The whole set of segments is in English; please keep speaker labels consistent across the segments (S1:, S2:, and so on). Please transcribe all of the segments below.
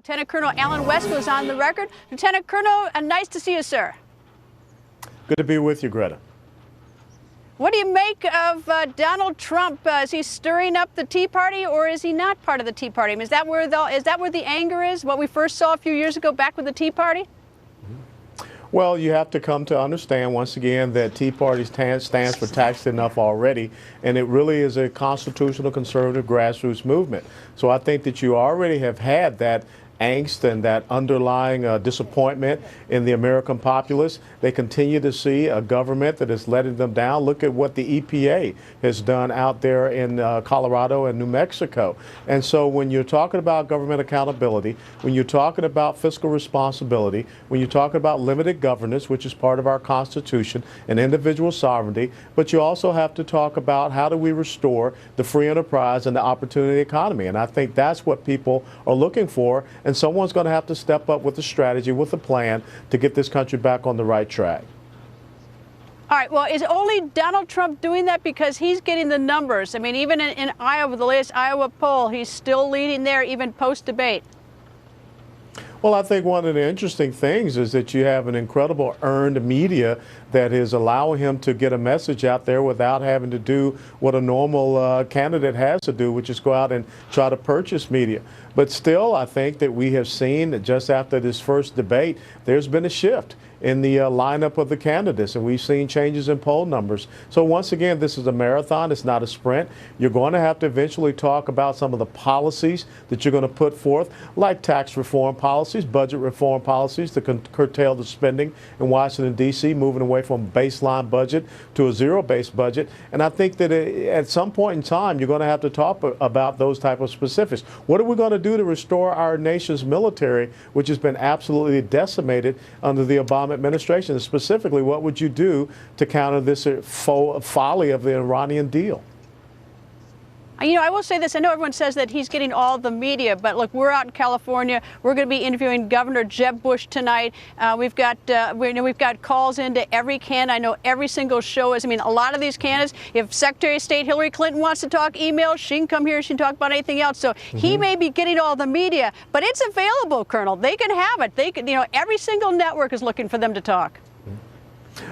S1: Lieutenant Colonel Allen West was on the record. Lieutenant Colonel, nice to see you, sir.
S2: Good to be with you, Greta.
S1: What do you make of Donald Trump? Is he stirring up the Tea Party, or is he not part of the Tea Party? I mean, is that where the anger is? What we first saw a few years ago back with the Tea Party?
S2: Well, you have to come to understand once again that Tea Party stands for taxed enough already, and it really is a constitutional conservative grassroots movement. So I think that you already have had that angst and that underlying disappointment in the American populace. They continue to see a government that is letting them down. Look at what the EPA has done out there in Colorado and New Mexico. And so when you're talking about government accountability, when you're talking about fiscal responsibility, when you're talking about limited governance, which is part of our Constitution, and individual sovereignty, but you also have to talk about how do we restore the free enterprise and the opportunity economy. And I think that's what people are looking for. And someone's going to have to step up with a strategy, with a plan to get this country back on the right track.
S1: All right. Well, is only Donald Trump doing that because he's getting the numbers? I mean, even in Iowa, the latest Iowa poll, he's still leading there, even post-debate.
S2: Well, I think one of the interesting things is that you have an incredible earned media that is allowing him to get a message out there without having to do what a normal candidate has to do, which is go out and try to purchase media. But still, I think that we have seen that just after this first debate, there's been a shift in the lineup of the candidates, and we've seen changes in poll numbers. So once again, this is a marathon. It's not a sprint. You're going to have to eventually talk about some of the policies that you're going to put forth, like tax reform policies, budget reform policies to curtail the spending in Washington, D.C., moving away from a baseline budget to a zero-based budget. And I think that at some point in time, you're going to have to talk about those type of specifics. What are we going to do to restore our nation's military, which has been absolutely decimated under the Obama administration? Specifically, what would you do to counter this folly of the Iranian deal?
S1: You know, I will say this. I know everyone says that he's getting all the media, but look, we're out in California. We're going to be interviewing Governor Jeb Bush tonight. We've got calls into every candidate. I know every single show is. I mean, a lot of these candidates. If Secretary of State Hillary Clinton wants to talk email, she can come here. She can talk about anything else. So he may be getting all the media, but it's available, Colonel. They can have it. They can. You know, every single network is looking for them to talk.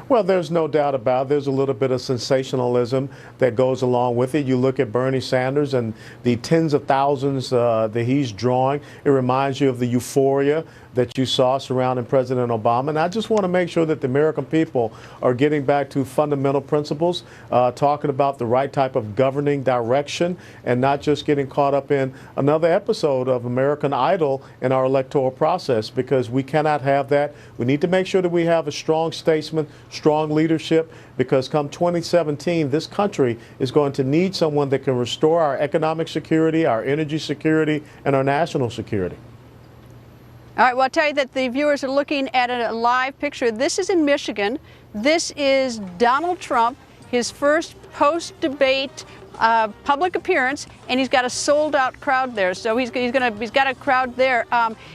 S2: Well, there's no doubt about it. There's a little bit of sensationalism that goes along with it. You look at Bernie Sanders and the tens of thousands that he's drawing. It reminds you of the euphoria that you saw surrounding President Obama. And I just want to make sure that the American people are getting back to fundamental principles, talking about the right type of governing direction, and not just getting caught up in another episode of American Idol in our electoral process, because we cannot have that. We need to make sure that we have a strong statesman, strong leadership, because come 2017, this country is going to need someone that can restore our economic security, our energy security, and our national security.
S1: All right, well, I'll tell you that the viewers are looking at a live picture. This is in Michigan. This is Donald Trump, his first post-debate public appearance, and he's got a sold-out crowd there. So he's got a crowd there.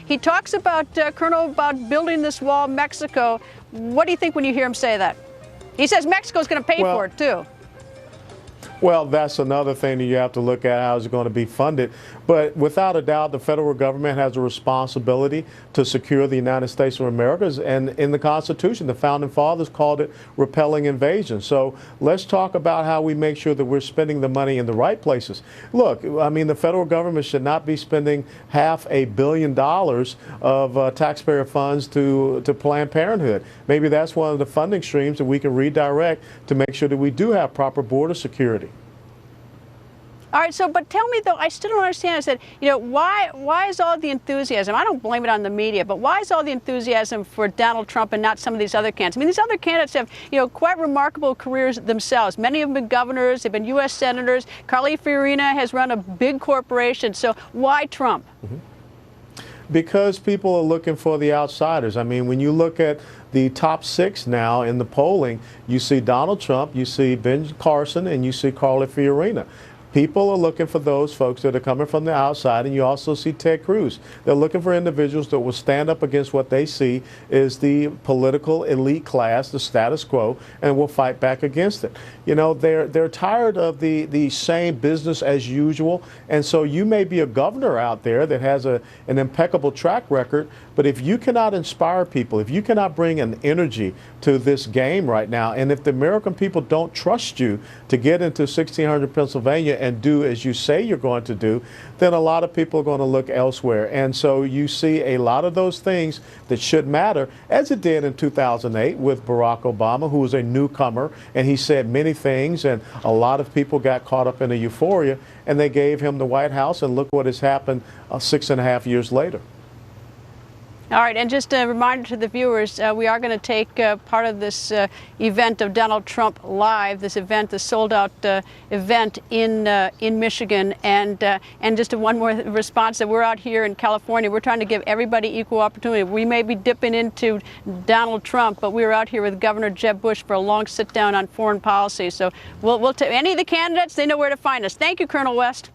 S1: He talks about, Colonel, about building this wall, Mexico. What do you think when you hear him say that? He says Mexico's going to pay for it, too.
S2: Well, that's another thing that you have to look at, how is it going to be funded. But without a doubt, the federal government has a responsibility to secure the United States of America. And in the Constitution, the Founding Fathers called it repelling invasion. So let's talk about how we make sure that we're spending the money in the right places. Look, I mean, the federal government should not be spending $500 million of taxpayer funds to Planned Parenthood. Maybe that's one of the funding streams that we can redirect to make sure that we do have proper border security.
S1: All right, so, but tell me, though, I still don't understand. I said, you know, why is all the enthusiasm? I don't blame it on the media, but why is all the enthusiasm for Donald Trump and not some of these other candidates? I mean, these other candidates have, you know, quite remarkable careers themselves. Many have been governors, they've been U.S. senators. Carly Fiorina has run a big corporation. So why Trump?
S2: Because people are looking for the outsiders. I mean, when you look at the top six now in the polling, you see Donald Trump, you see Ben Carson, and you see Carly Fiorina. People are looking for those folks that are coming from the outside, and you also see Ted Cruz. They're looking for individuals that will stand up against what they see is the political elite class, the status quo, and will fight back against it. You know, they're tired of the same business as usual, and so you may be a governor out there that has an impeccable track record, but if you cannot inspire people, if you cannot bring an energy to this game right now, and if the American people don't trust you to get into 1600 Pennsylvania and do as you say you're going to do, then a lot of people are going to look elsewhere. And so you see a lot of those things that should matter, as it did in 2008 with Barack Obama, who was a newcomer, and he said many things, and a lot of people got caught up in a euphoria, and they gave him the White House, and look what has happened 6.5 years later.
S1: All right, and just a reminder to the viewers, we are going to take part of this event of Donald Trump Live, this event, the sold-out event in Michigan, and just one more response that we're out here in California. We're trying to give everybody equal opportunity. We may be dipping into Donald Trump, but we're out here with Governor Jeb Bush for a long sit-down on foreign policy. So we'll take any of the candidates, they know where to find us. Thank you, Colonel West.